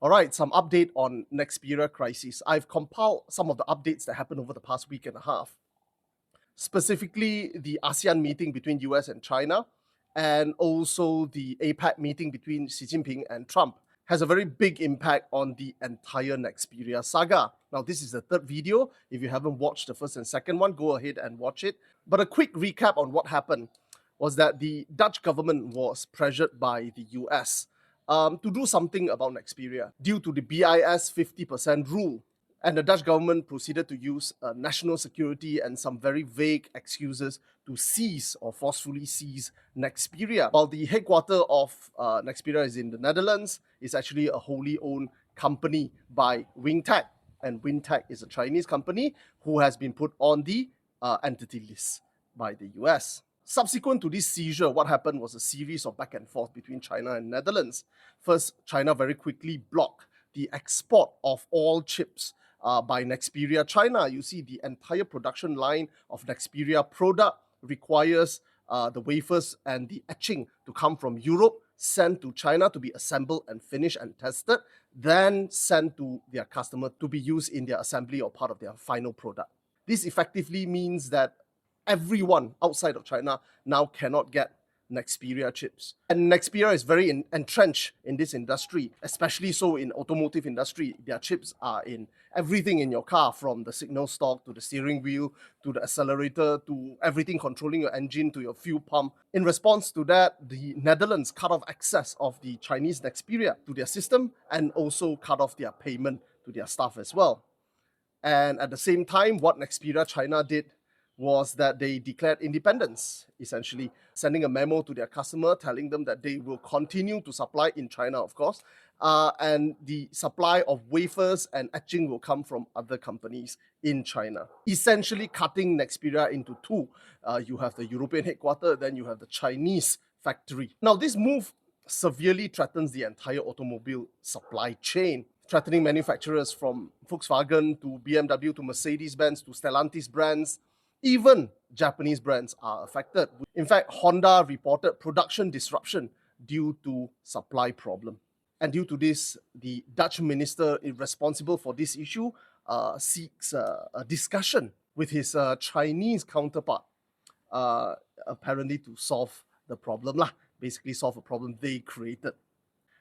All right, some update on Nexperia crisis. I've compiled some of the updates that happened over the past week and a half, specifically the ASEAN meeting between US and China, and also the APEC meeting between Xi Jinping and Trump. Has a very big impact on the entire Nexperia saga. Now, this is the third video. If you haven't watched the first and second one, go ahead and watch it. But a quick recap on what happened was that the Dutch government was pressured by the US to do something about Nexperia due to the BIS 50% rule. And the Dutch government proceeded to use national security and some very vague excuses to seize or forcefully seize Nexperia. While the headquarters of Nexperia is in the Netherlands, it's actually a wholly owned company by Wingtech. And Wingtech is a Chinese company who has been put on the entity list by the US. Subsequent to this seizure, what happened was a series of back and forth between China and Netherlands. First, China very quickly blocked the export of all chips by Nexperia China. You see, the entire production line of Nexperia product requires the wafers and the etching to come from Europe, sent to China to be assembled and finished and tested, then sent to their customer to be used in their assembly or part of their final product. This effectively means that everyone outside of China now cannot get Nexperia chips. And Nexperia is very entrenched in this industry, especially so in automotive industry. Their chips are in everything in your car, from the signal stock to the steering wheel to the accelerator to everything controlling your engine to your fuel pump. In response to that, the Netherlands cut off access of the Chinese Nexperia to their system and also cut off their payment to their staff as well. And at the same time, what Nexperia China did was that they declared independence, essentially sending a memo to their customer telling them that they will continue to supply in China, of course, and the supply of wafers and etching will come from other companies in China, essentially cutting Nexperia into two. You have the European headquarters, then you have the Chinese factory. Now, this move severely threatens the entire automobile supply chain, threatening manufacturers from Volkswagen to BMW to Mercedes-Benz to Stellantis brands. Even Japanese brands are affected. In fact, Honda reported production disruption due to supply problem. And due to this, the Dutch minister responsible for this issue seeks a discussion with his Chinese counterpart, apparently to solve the problem, basically solve a problem they created.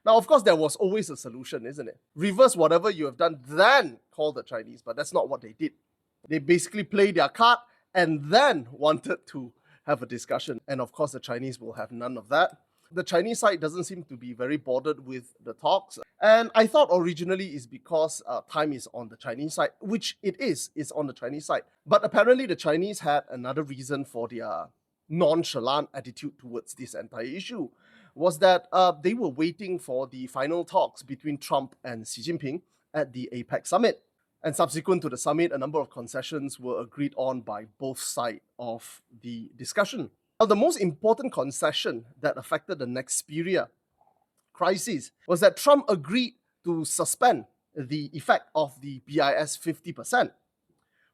Now, of course, there was always a solution, isn't it? Reverse whatever you have done, then call the Chinese, but that's not what they did. They basically played their card and then wanted to have a discussion. And of course, the Chinese will have none of that. The Chinese side doesn't seem to be very bothered with the talks. And I thought originally it's because time is on the Chinese side, which it is on the Chinese side. But apparently the Chinese had another reason for their nonchalant attitude towards this entire issue, was that they were waiting for the final talks between Trump and Xi Jinping at the APEC summit. And subsequent to the summit, a number of concessions were agreed on by both sides of the discussion. Now, the most important concession that affected the Nexperia crisis was that Trump agreed to suspend the effect of the BIS 50%,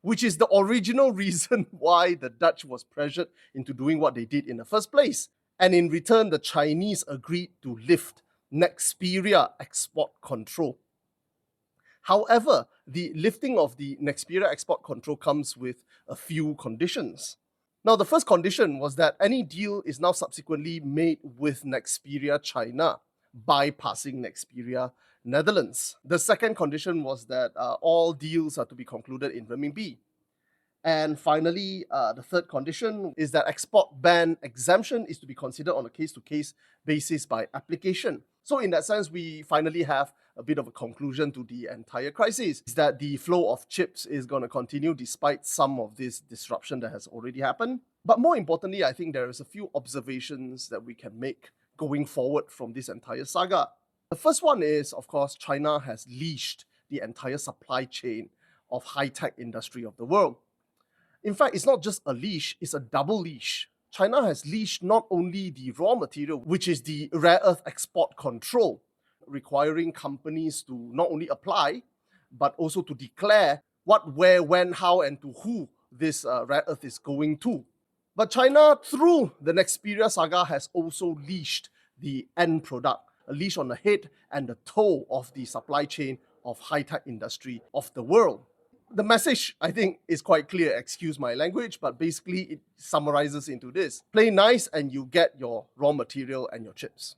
which is the original reason why the Dutch was pressured into doing what they did in the first place. And in return, the Chinese agreed to lift Nexperia export control. However, the lifting of the Nexperia export control comes with a few conditions. Now, the first condition was that any deal is now subsequently made with Nexperia China, bypassing Nexperia Netherlands. The second condition was that all deals are to be concluded in renminbi. And finally, the third condition is that export ban exemption is to be considered on a case-to-case basis by application. So in that sense, we finally have a bit of a conclusion to the entire crisis, is that the flow of chips is going to continue despite some of this disruption that has already happened. But more importantly, I think there is a few observations that we can make going forward from this entire saga. The first one is, of course, China has leashed the entire supply chain of high-tech industry of the world. In fact, it's not just a leash, it's a double leash. China has leashed not only the raw material, which is the rare earth export control, requiring companies to not only apply, but also to declare what, where, when, how, and to who this rare earth is going to. But China, through the Nexperia saga, has also leashed the end product, a leash on the head and the toe of the supply chain of high-tech industry of the world. The message, I think, is quite clear. Excuse my language, but basically it summarizes into this. Play nice and you get your raw material and your chips.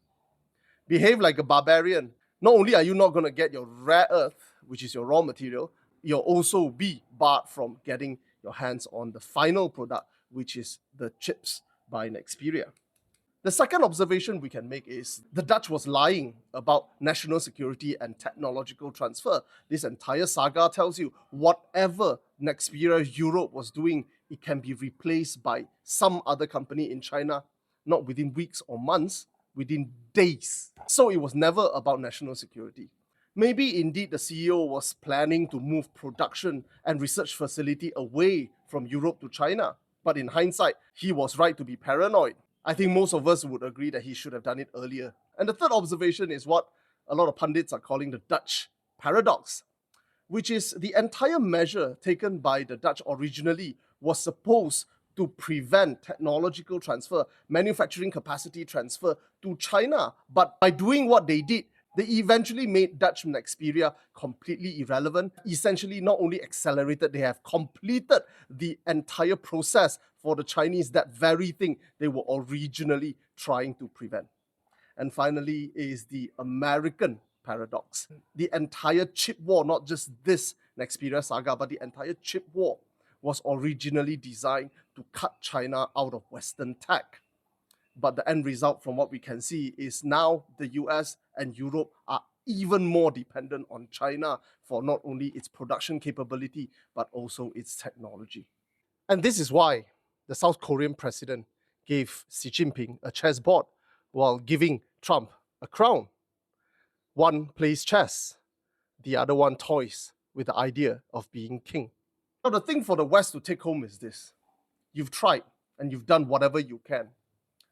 Behave like a barbarian. Not only are you not going to get your rare earth, which is your raw material, you'll also be barred from getting your hands on the final product, which is the chips by Nexperia. The second observation we can make is the Dutch was lying about national security and technological transfer. This entire saga tells you whatever Nexperia Europe was doing, it can be replaced by some other company in China, not within weeks or months, within days. So it was never about national security. Maybe indeed the CEO was planning to move production and research facility away from Europe to China. But in hindsight, he was right to be paranoid. I think most of us would agree that he should have done it earlier. And the third observation is what a lot of pundits are calling the Dutch paradox, which is the entire measure taken by the Dutch originally was supposed to prevent technological transfer, manufacturing capacity transfer to China. But by doing what they did, they eventually made Dutch Nexperia completely irrelevant. Essentially, not only accelerated, they have completed the entire process for the Chinese, that very thing they were originally trying to prevent. And finally is the American paradox. The entire chip war, not just this Nexperia saga, but the entire chip war was originally designed to cut China out of Western tech. But the end result from what we can see is now the US and Europe are even more dependent on China for not only its production capability, but also its technology. And this is why the South Korean president gave Xi Jinping a chessboard while giving Trump a crown. One plays chess, the other one toys with the idea of being king. Now, the thing for the West to take home is this. You've tried and you've done whatever you can,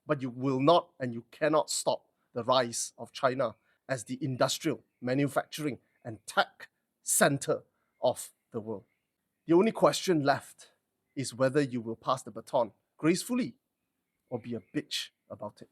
but you will not and you cannot stop the rise of China as the industrial, manufacturing, and tech center of the world. The only question left is whether you will pass the baton gracefully or be a bitch about it.